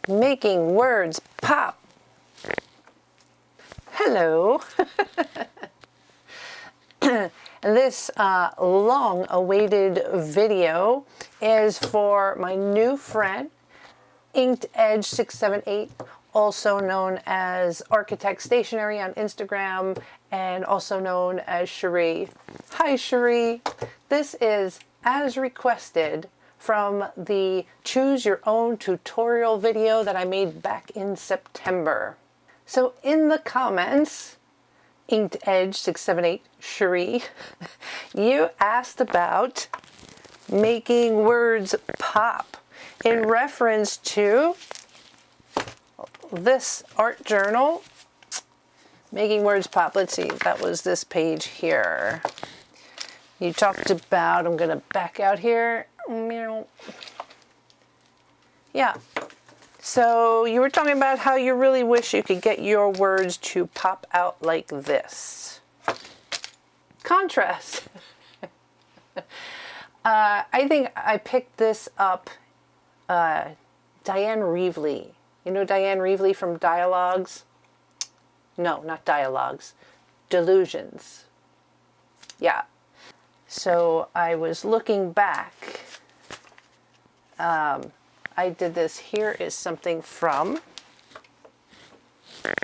Making words pop. Hello. This long-awaited video is for my new friend, Inked Edge 678, also known as Architect Stationery on Instagram, and also known as Sherie. Hi Sherie. This is as requested from the Choose Your Own tutorial video that I made back in September. So in the comments, Inked Edge 678 Sherie, you asked about making words pop in reference to this art journal, Making Words Pop. Let's see, that was this page here. You talked about, I'm going to back out here. Yeah. So you were talking about how you really wish you could get your words to pop out like this. Contrast. I think I picked this up, Diane Reevely. You know Diane Reevely from Dialogues? No, not Dialogues. Delusions. Yeah. So I was looking back. I did this. Here is something from,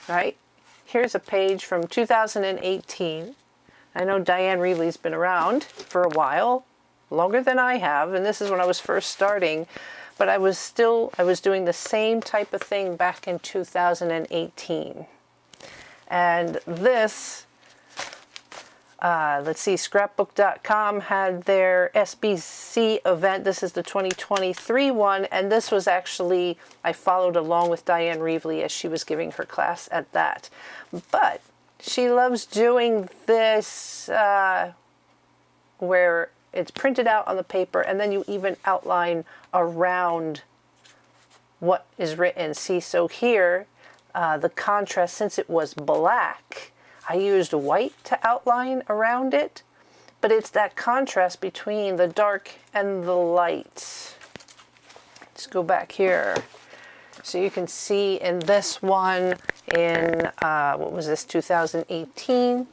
right? Here's a page from 2018. I know Diane Reevely's been around for a while, longer than I have, and this is when I was first starting, but I was doing the same type of thing back in 2018. And this, let's see, scrapbook.com had their SBC event. This is the 2023 one, and this was actually, I followed along with Diane Reevely as she was giving her class at that. But she loves doing this where it's printed out on the paper and then you even outline around what is written. See, so here, the contrast, since it was black, I used white to outline around it, but it's that contrast between the dark and the light. Let's go back here. So you can see in this one, in, what was this, 2018?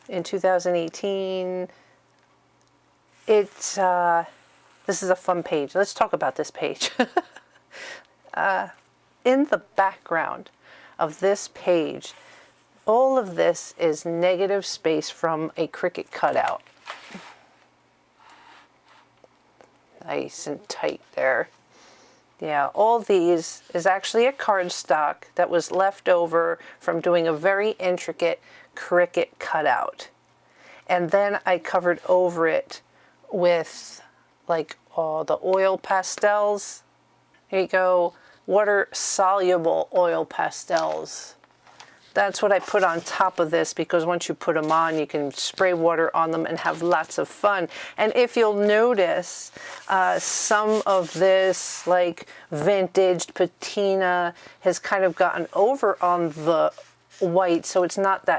In 2018, it's, this is a fun page. Let's talk about this page. In the background of this page, all of this is negative space from a Cricut cutout. Nice and tight there. Yeah, all these is actually a cardstock that was left over from doing a very intricate Cricut cutout. And then I covered over it with like all the oil pastels. Here you go. Water soluble oil pastels. That's what I put on top of this, because once you put them on, you can spray water on them and have lots of fun. And if you'll notice, some of this like vintaged patina has kind of gotten over on the white, so it's not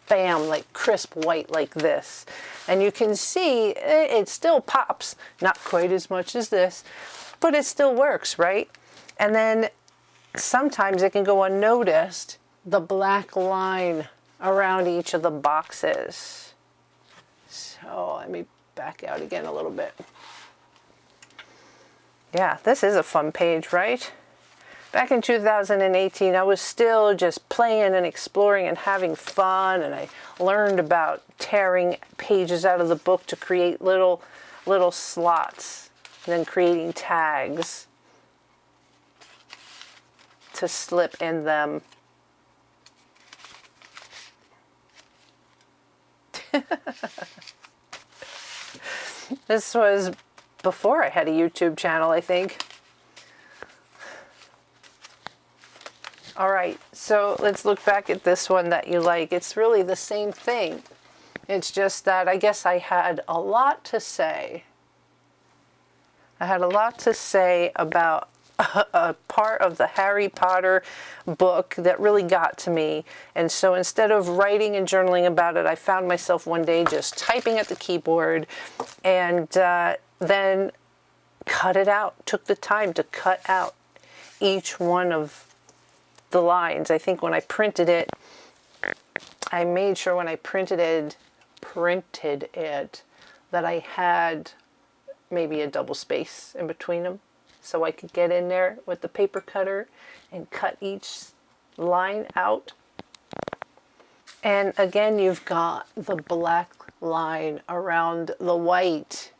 bam, like crisp white like this. And you can see it still pops, not quite as much as this, but it still works, right? And then sometimes it can go unnoticed, the black line around each of the boxes. So let me back out again a little bit. Yeah, this is a fun page, right? Back in 2018, I was still just playing and exploring and having fun, and I learned about tearing pages out of the book to create little slots, and then creating tags to slip in them. This was before I had a YouTube channel, I think. All right, so let's look back at this one that you like. It's really the same thing. It's just that I guess I had a lot to say. I had a lot to say about a part of the Harry Potter book that really got to me. And so instead of writing and journaling about it, I found myself one day just typing at the keyboard and then cut it out, took the time to cut out each one of the lines. I think when I printed it, I made sure when I printed it that I had maybe a double space in between them, so I could get in there with the paper cutter and cut each line out. And again, you've got the black line around the white.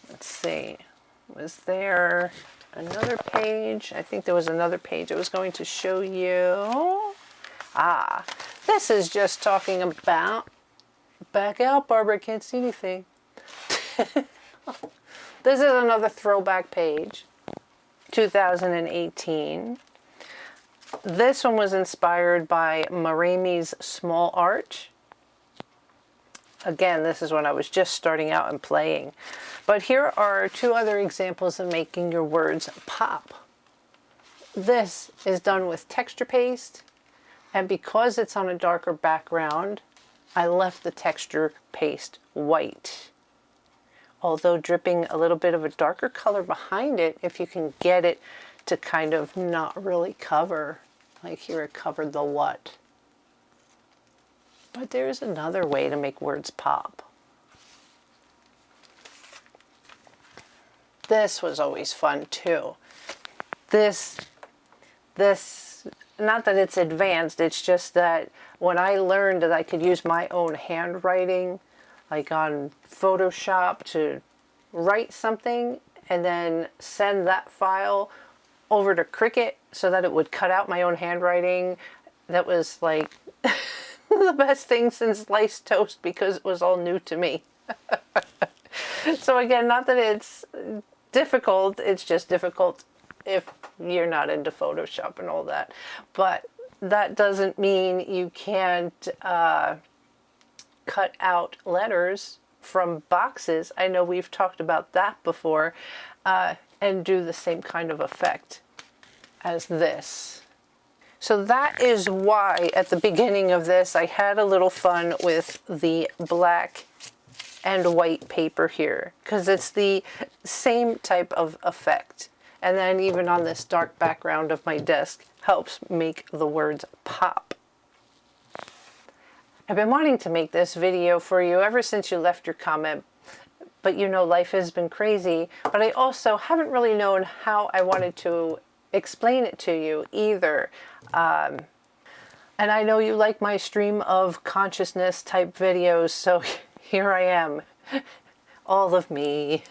Let's see, was there another page? I think there was another page I was going to show you. Ah, this is just talking about, back out, Barbara, I can't see anything. This is another throwback page, 2018. This one was inspired by Marami's Small Art. Again, this is when I was just starting out and playing. But here are two other examples of making your words pop. This is done with texture paste, and because it's on a darker background, I left the texture paste white. Although dripping a little bit of a darker color behind it, if you can get it to kind of not really cover. Like here it covered the what. But there's another way to make words pop. This was always fun too. This, not that it's advanced, it's just that when I learned that I could use my own handwriting, like on Photoshop, to write something and then send that file over to Cricut so that it would cut out my own handwriting, that was like the best thing since sliced toast, because it was all new to me. So again, not that it's difficult, it's just difficult if you're not into Photoshop and all that. But that doesn't mean you can't cut out letters from boxes. I know we've talked about that before, and do the same kind of effect as this. So that is why at the beginning of this I had a little fun with the black and white paper here, because it's the same type of effect. And then even on this dark background of my desk helps make the words pop. I've been wanting to make this video for you ever since you left your comment, but you know, life has been crazy. But I also haven't really known how I wanted to explain it to you either. And I know you like my stream of consciousness type videos, so here I am, all of me.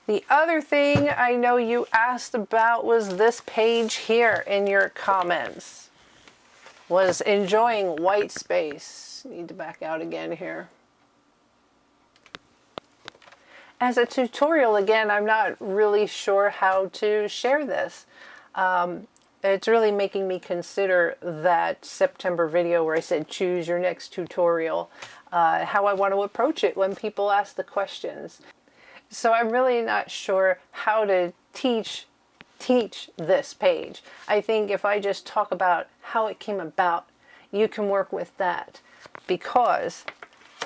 The other thing I know you asked about was this page here in your comments. Was enjoying white space. Need to back out again here. As a tutorial, again, I'm not really sure how to share this. It's really making me consider that September video where I said choose your next tutorial, how I want to approach it when people ask the questions. So I'm really not sure how to teach this page. I think if I just talk about how it came about, you can work with that, because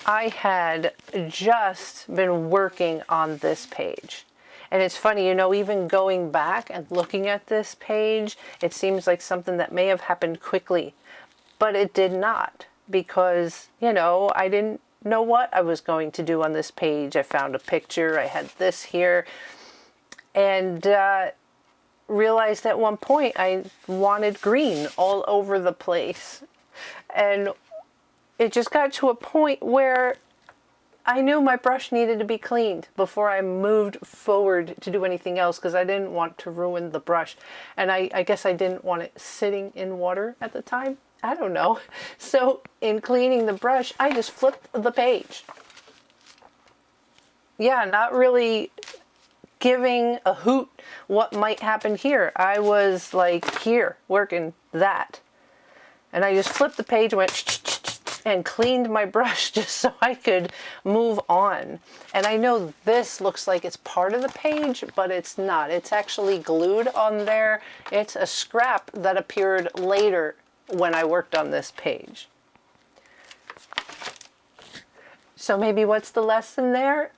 I had just been working on this page. And it's funny, you know, even going back and looking at this page, it seems like something that may have happened quickly, but it did not, because, you know, I didn't know what I was going to do on this page. I found a picture, I had this here, and realized at one point I wanted green all over the place. And it just got to a point where I knew my brush needed to be cleaned before I moved forward to do anything else, because I didn't want to ruin the brush. And I guess I didn't want it sitting in water at the time. I don't know. So in cleaning the brush, I just flipped the page. Yeah, not really giving a hoot what might happen here. I was like here working that, and I just flipped the page, went and cleaned my brush just so I could move on. And I know this looks like it's part of the page, but it's not. It's actually glued on there. It's a scrap that appeared later when I worked on this page. So maybe what's the lesson there?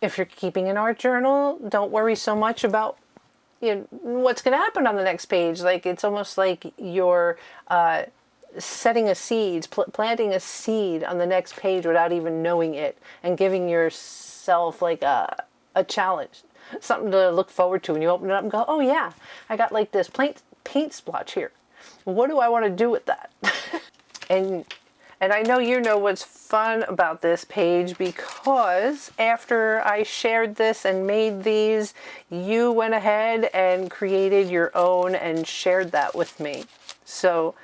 If you're keeping an art journal, don't worry so much about what's going to happen on the next page. Like, it's almost like you're setting a seed, planting a seed on the next page without even knowing it, and giving yourself like a challenge, something to look forward to. And you open it up and go, oh yeah, I got like this paint splotch here. What do I want to do with that? And I know you know what's fun about this page, because after I shared this and made these, you went ahead and created your own and shared that with me. So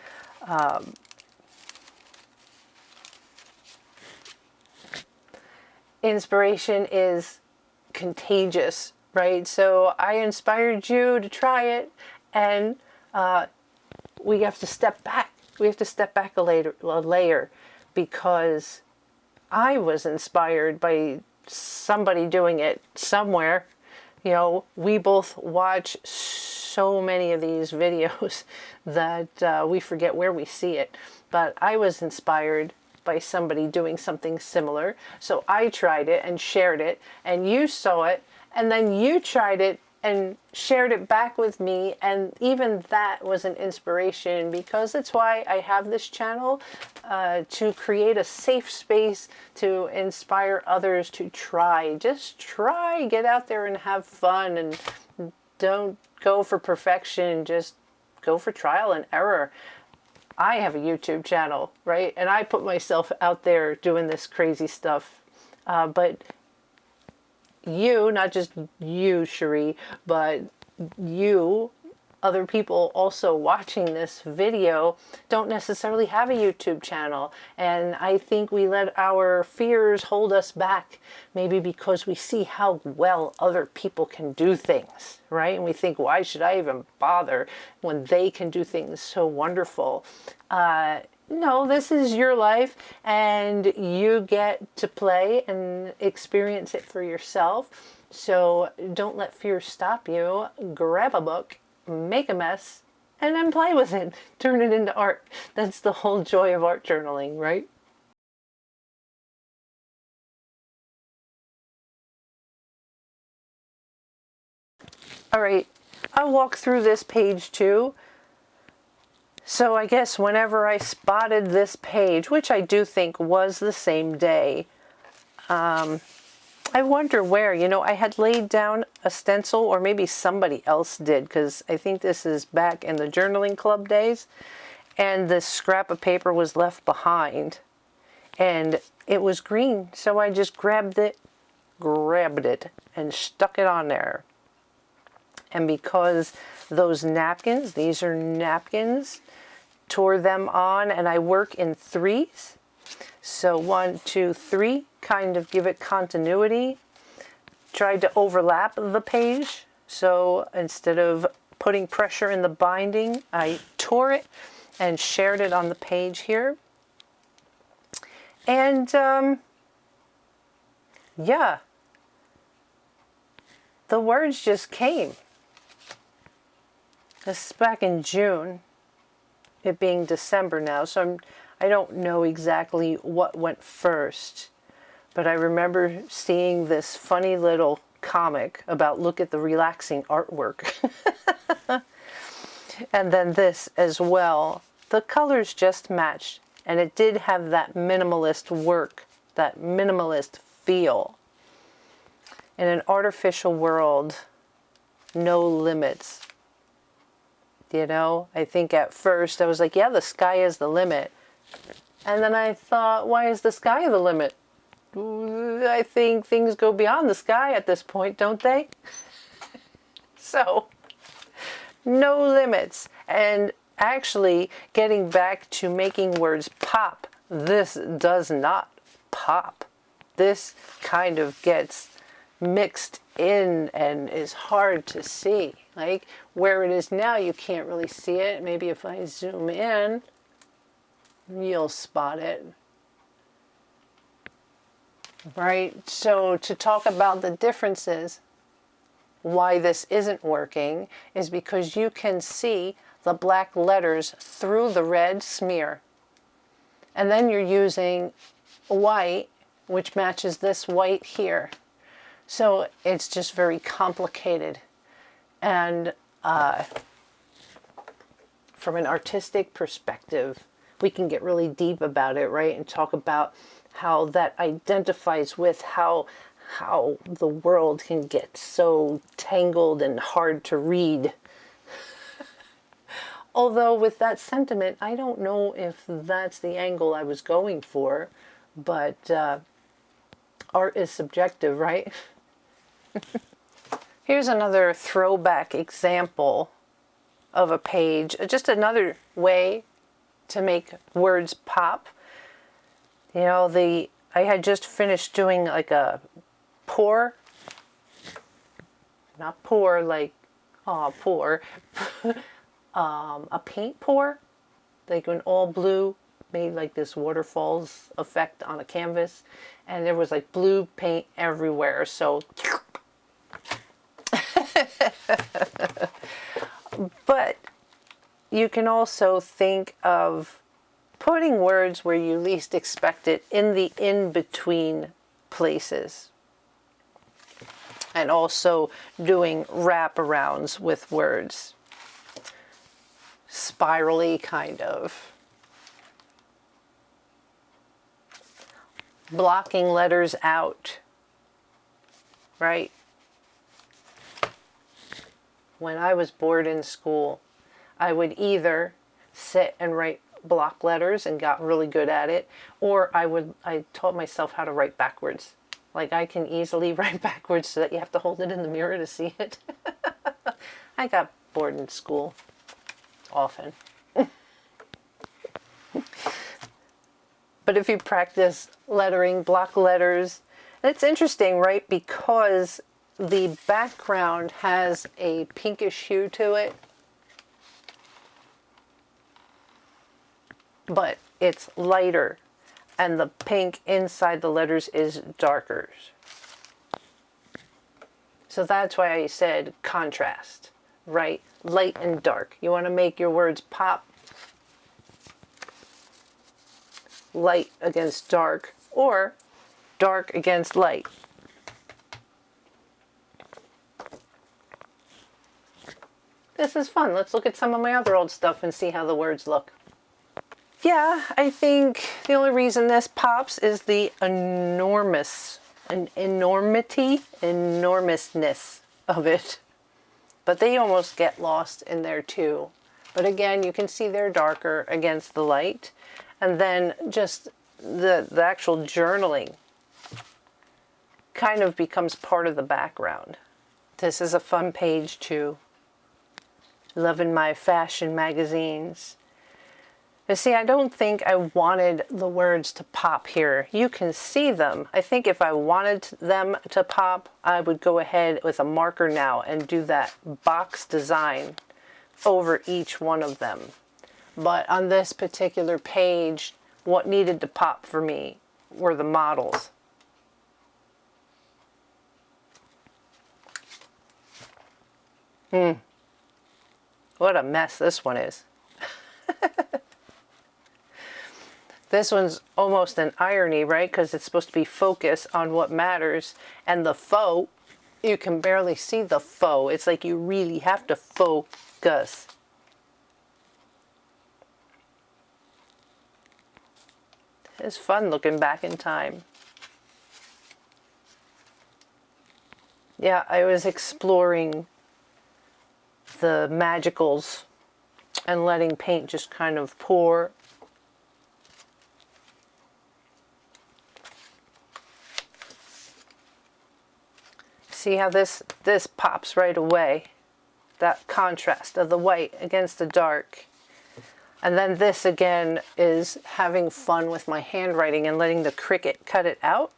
inspiration is contagious, right? So I inspired you to try it, and we have to step back. We have to step back a layer, because I was inspired by somebody doing it somewhere. You know, we both watch so many of these videos that we forget where we see it. But I was inspired by somebody doing something similar. So I tried it and shared it, and you saw it, and then you tried it and shared it back with me, and even that was an inspiration, because that's why I have this channel, to create a safe space to inspire others to try. Just try, get out there and have fun, and don't go for perfection, just go for trial and error. I have a YouTube channel, right? And I put myself out there doing this crazy stuff, but you, not just you, Sherie, but you, other people also watching this video, don't necessarily have a YouTube channel. And I think we let our fears hold us back, maybe because we see how well other people can do things, right? And we think, why should I even bother when they can do things so wonderful? No, this is your life, and you get to play and experience it for yourself. So don't let fear stop you. Grab a book, make a mess, and then play with it. Turn it into art. That's the whole joy of art journaling, right? All right, I'll walk through this page too. So I guess whenever I spotted this page, which I do think was the same day, I wonder where, I had laid down a stencil, or maybe somebody else did, because I think this is back in the journaling club days, and this scrap of paper was left behind, and it was green, so I just grabbed it, and stuck it on there. And because those napkins, these are napkins, tore them on, and I work in threes. So 1, 2, 3, kind of give it continuity. Tried to overlap the page. So instead of putting pressure in the binding, I tore it and shared it on the page here. And yeah, the words just came. This is back in June, it being December now, so I don't know exactly what went first, but I remember seeing this funny little comic about look at the relaxing artwork. And then this as well. The colors just matched, and it did have that minimalist work, that minimalist feel. In an artificial world, no limits. I think at first I was like, yeah, the sky is the limit. And then I thought, why is the sky the limit? I think things go beyond the sky at this point, don't they? So, no limits. And actually, getting back to making words pop, this does not pop. This kind of gets mixed in and is hard to see. Like where it is now, you can't really see it. Maybe if I zoom in, you'll spot it. Right? So to talk about the differences, why this isn't working is because you can see the black letters through the red smear. And then you're using white, which matches this white here. So it's just very complicated. And from an artistic perspective, we can get really deep about it, right? And talk about how that identifies with how the world can get so tangled and hard to read. Although with that sentiment, I don't know if that's the angle I was going for, but art is subjective, right? Here's another throwback example of a page, just another way to make words pop. You know, I had just finished doing like a pour, not pour like, oh, pour, a paint pour, like an all blue, made like this waterfalls effect on a canvas, and there was like blue paint everywhere, so but you can also think of putting words where you least expect it, in the in-between places. And also doing wraparounds with words. Spirally, kind of. Blocking letters out. Right? When I was bored in school, I would either sit and write block letters and got really good at it, or I taught myself how to write backwards. Like, I can easily write backwards so that you have to hold it in the mirror to see it. I got bored in school often. But if you practice lettering, block letters, it's interesting, right? Because the background has a pinkish hue to it, but it's lighter, and the pink inside the letters is darker. So that's why I said contrast, right? Light and dark. You want to make your words pop. Light against dark, or dark against light. This is fun. Let's look at some of my other old stuff and see how the words look. Yeah, I think the only reason this pops is the enormousness of it. But they almost get lost in there too. But again, you can see they're darker against the light. And then just the actual journaling kind of becomes part of the background. This is a fun page too. Loving my fashion magazines. You see, I don't think I wanted the words to pop here. You can see them. I think if I wanted them to pop, I would go ahead with a marker now and do that box design over each one of them. But on this particular page, what needed to pop for me were the models. What a mess this one is. This one's almost an irony, right? Because it's supposed to be focus on what matters. And the faux, you can barely see the faux. It's like you really have to focus. It's fun looking back in time. Yeah, I was exploring the magicals and letting paint just kind of pour. See how this pops right away? That contrast of the white against the dark. And then this again is having fun with my handwriting and letting the Cricut cut it out.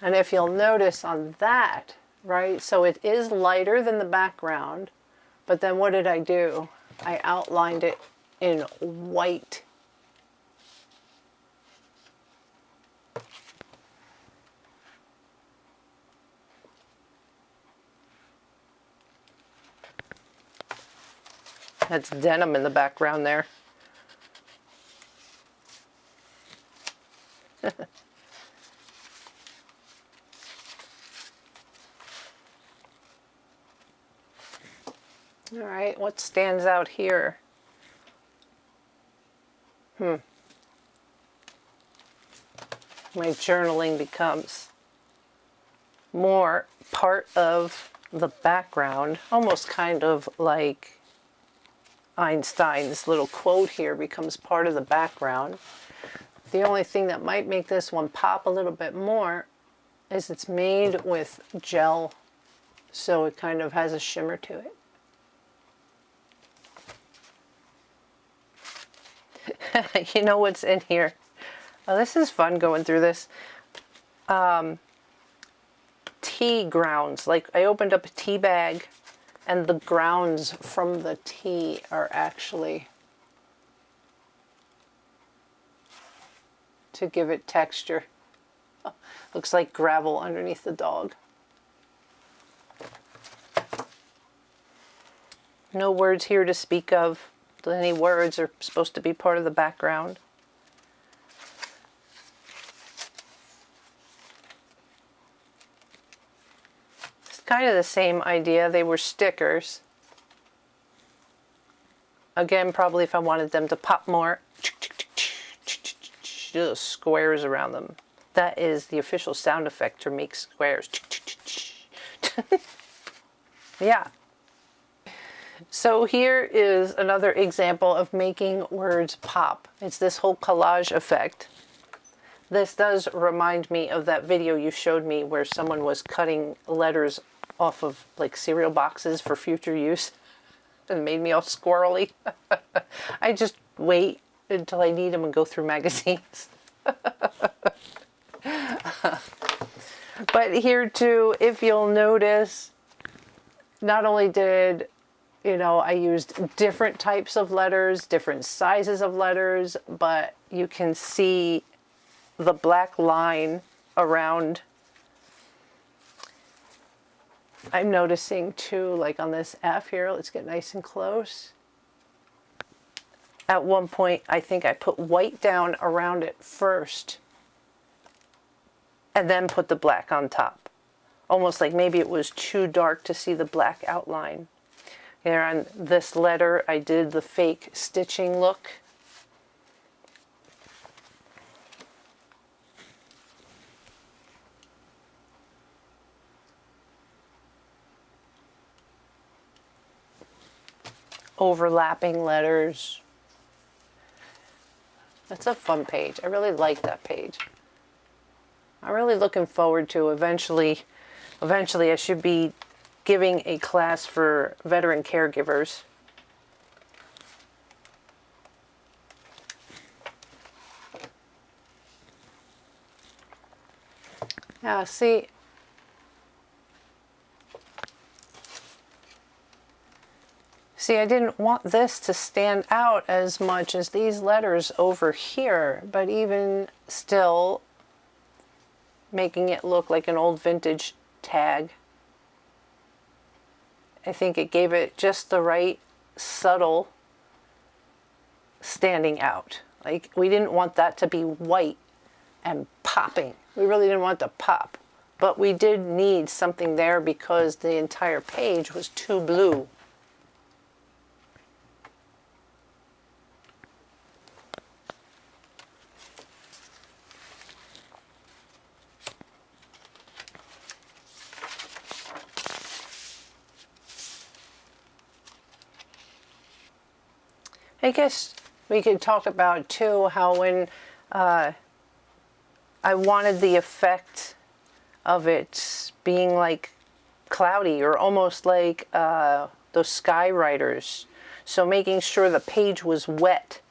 And if you'll notice on that, right, so it is lighter than the background, but then what did I do? I outlined it in white. That's denim in the background there. All right, what stands out here? My journaling becomes more part of the background, almost kind of like Einstein's little quote here becomes part of the background. The only thing that might make this one pop a little bit more is it's made with gel, so it kind of has a shimmer to it. You know what's in here? Oh, this is fun going through this. Tea grounds. Like I opened up a tea bag and the grounds from the tea are actually to give it texture. Oh, looks like gravel underneath the dog. No words here to speak of. Any words are supposed to be part of the background. It's kind of the same idea. They were stickers. Again, probably if I wanted them to pop more, little squares around them. That is the official sound effect to make squares. Yeah. So here is another example of making words pop. It's this whole collage effect. This does remind me of that video you showed me where someone was cutting letters off of like cereal boxes for future use. It made me all squirrely. I just wait until I need them and go through magazines. But here too, if you'll notice, not only did I used different types of letters, different sizes of letters, but you can see the black line around. I'm noticing too, like on this F here, let's get nice and close. At one point, I think I put white down around it first and then put the black on top. Almost like maybe it was too dark to see the black outline. There on this letter, I did the fake stitching look. Overlapping letters. That's a fun page. I really like that page. I'm really looking forward to eventually I should be giving a class for veteran caregivers. Yeah, see, I didn't want this to stand out as much as these letters over here, but even still making it look like an old vintage tag. I think it gave it just the right subtle standing out. Like we didn't want that to be white and popping. We really didn't want it to pop. But we did need something there because the entire page was too blue. I guess we could talk about too how when I wanted the effect of it being like cloudy or almost like those sky writers. So making sure the page was wet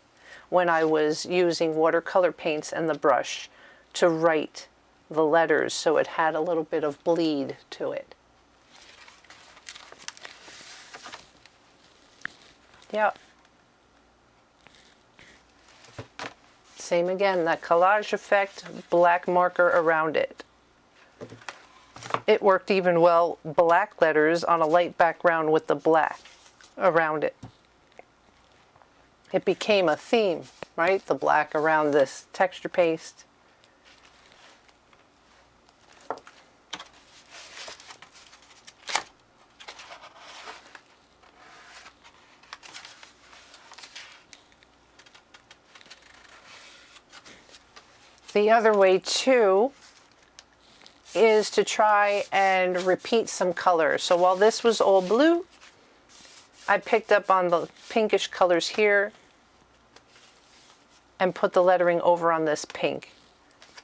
when I was using watercolor paints and the brush to write the letters so it had a little bit of bleed to it. Yeah. Same again, that collage effect, black marker around it. It worked even well, black letters on a light background with the black around it. it became a theme, right? The black around this texture paste. The other way too is to try and repeat some colors. So while this was all blue, I picked up on the pinkish colors here and put the lettering over on this pink,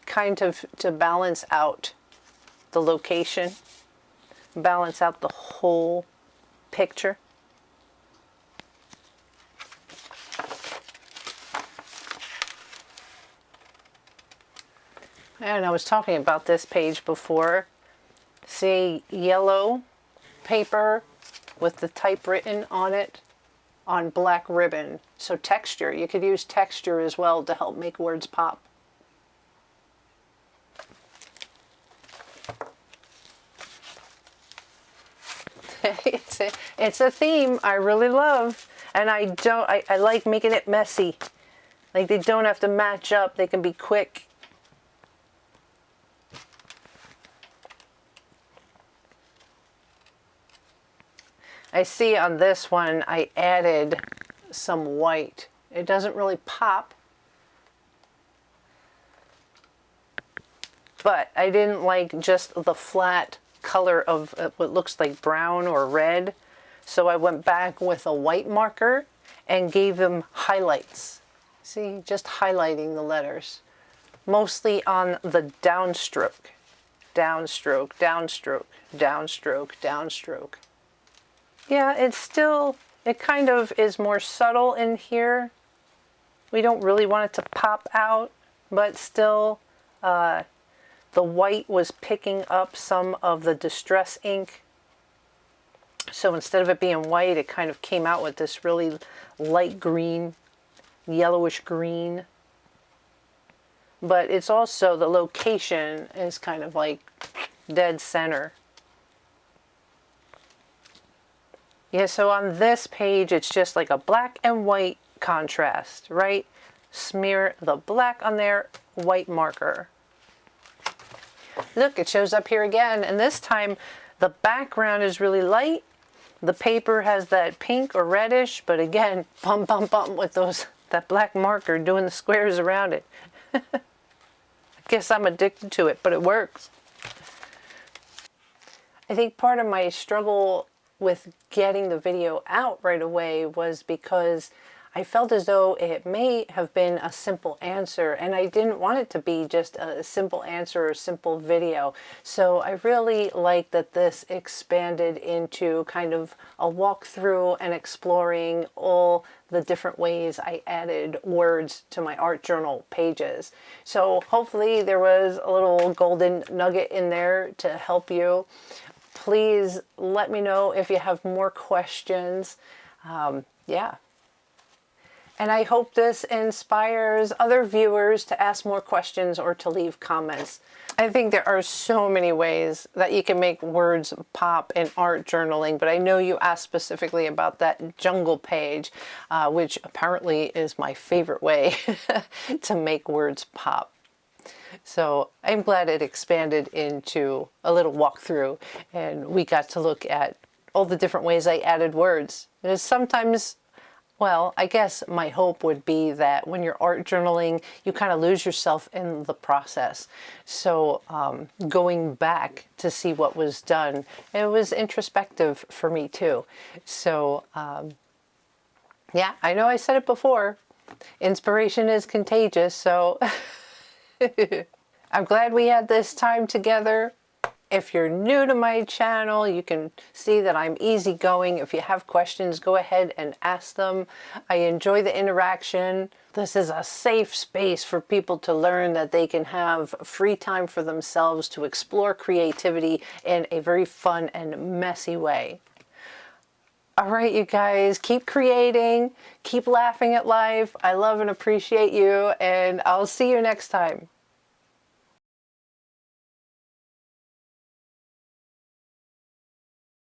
kind of to balance out the location, balance out the whole picture. And I was talking about this page before. See, yellow paper with the typewritten on it on black ribbon. So texture, you could use texture as well to help make words pop. It's a theme I really love, and I like making it messy. Like, they don't have to match up, they can be quick. I see on this one I added some white. It doesn't really pop, but I didn't like just the flat color of what looks like brown or red. So I went back with a white marker and gave them highlights. See, just highlighting the letters, mostly on the downstroke, downstroke, downstroke, downstroke, downstroke. Yeah, it kind of is more subtle in here. We don't really want it to pop out, but still the white was picking up some of the distress ink. So instead of it being white, it kind of came out with this really light green, yellowish green. But it's also, the location is kind of like dead center. Yeah, so on this page, it's just like a black and white contrast, right? Smear the black on there, white marker. Look, it shows up here again, and this time the background is really light. The paper has that pink or reddish, but again, bum, bum, bum with that black marker doing the squares around it. I guess I'm addicted to it, but it works. I think part of my struggle with getting the video out right away was because I felt as though it may have been a simple answer, and I didn't want it to be just a simple answer or a simple video. So I really like that this expanded into kind of a walkthrough and exploring all the different ways I added words to my art journal pages. So hopefully there was a little golden nugget in there to help you. Please let me know if you have more questions. Yeah. And I hope this inspires other viewers to ask more questions or to leave comments. I think there are so many ways that you can make words pop in art journaling, but I know you asked specifically about that jungle page, which apparently is my favorite way to make words pop. So I'm glad it expanded into a little walkthrough, and we got to look at all the different ways I added words. Because sometimes, well, I guess my hope would be that when you're art journaling, you kind of lose yourself in the process. So going back to see what was done, it was introspective for me too. So yeah, I know I said it before, inspiration is contagious, so I'm glad we had this time together. If you're new to my channel, you can see that I'm easygoing. If you have questions, go ahead and ask them. I enjoy the interaction. This is a safe space for people to learn that they can have free time for themselves to explore creativity in a very fun and messy way. All right, you guys, keep creating, keep laughing at life. I love and appreciate you, and I'll see you next time.